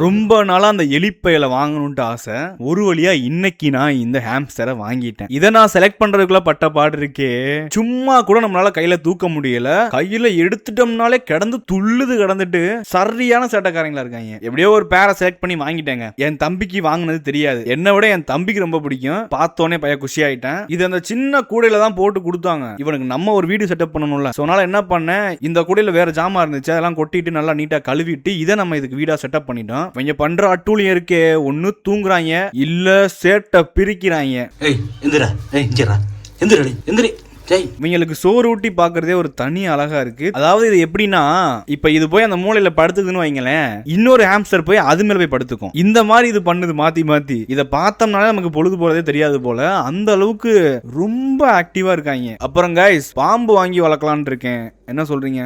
ரொம்ப நாளா அந்த எலிப்பையில வாங்கணும்ட்டு ஆசை. ஒரு வழியா இன்னைக்கு நான் இந்த ஹாம்ஸ்டரை வாங்கிட்டேன். இதை நான் செலக்ட் பண்றதுக்குள்ள பட்ட பாடு இருக்கே. சும்மா கூட நம்மளால கையில தூக்க முடியல. கையில எடுத்துட்டோம்னாலே கிடந்து துள்ளுது. கிடந்துட்டு சரியான சேட்டைக்காரங்களா இருக்காங்க. எப்படியோ ஒரு பேரை செலக்ட் பண்ணி வாங்கிட்டேங்க. என் தம்பிக்கு வாங்கினது தெரியாது. என்னை விட என் தம்பிக்கு ரொம்ப பிடிக்கும். பார்த்தோன்னே பைய குஷி ஆயிட்டேன். இது அந்த சின்ன கூடையில தான் போட்டு கொடுத்தாங்க. இவனுக்கு நம்ம ஒரு வீடு செட்டப் பண்ணணும்ல. சோ அதனால என்ன பண்ணேன், இந்த கூடையில வேற ஜாமா இருந்துச்சு, அதெல்லாம் கொட்டிட்டு நல்லா நீட்டா கழுவிட்டு இதை நம்ம இதுக்கு வீடா செட்டப் பண்ணிட்டோம். இவங்க பண்ற அட்டூழியம் இருக்கே, ஒன்னு தூங்குறாங்க இல்ல சேட்டை பிரிக்கிறாங்க. இவங்களுக்கு சோறு ஊட்டி பாக்குறதே ஒரு தனி அழகா இருக்கு. அதாவது இது எப்படின்னா, இப்ப இது போய் அந்த மூலையில படுத்துதுன்னு வைங்களேன், இன்னொரு ஹாம்ஸ்டர் போய் அது மேல போய் படுத்துக்கும். இந்த மாதிரி இது பண்ணுது மாத்தி மாத்தி. இதை பார்த்தோம்னாலே நமக்கு பொழுது போறதே தெரியாது போல. அந்த அளவுக்கு ரொம்ப ஆக்டிவா இருக்காங்க. அப்புறம் கைஸ், பாம்பு வாங்கி வளர்க்கலான் இருக்கேன். என்ன சொல்றீங்க?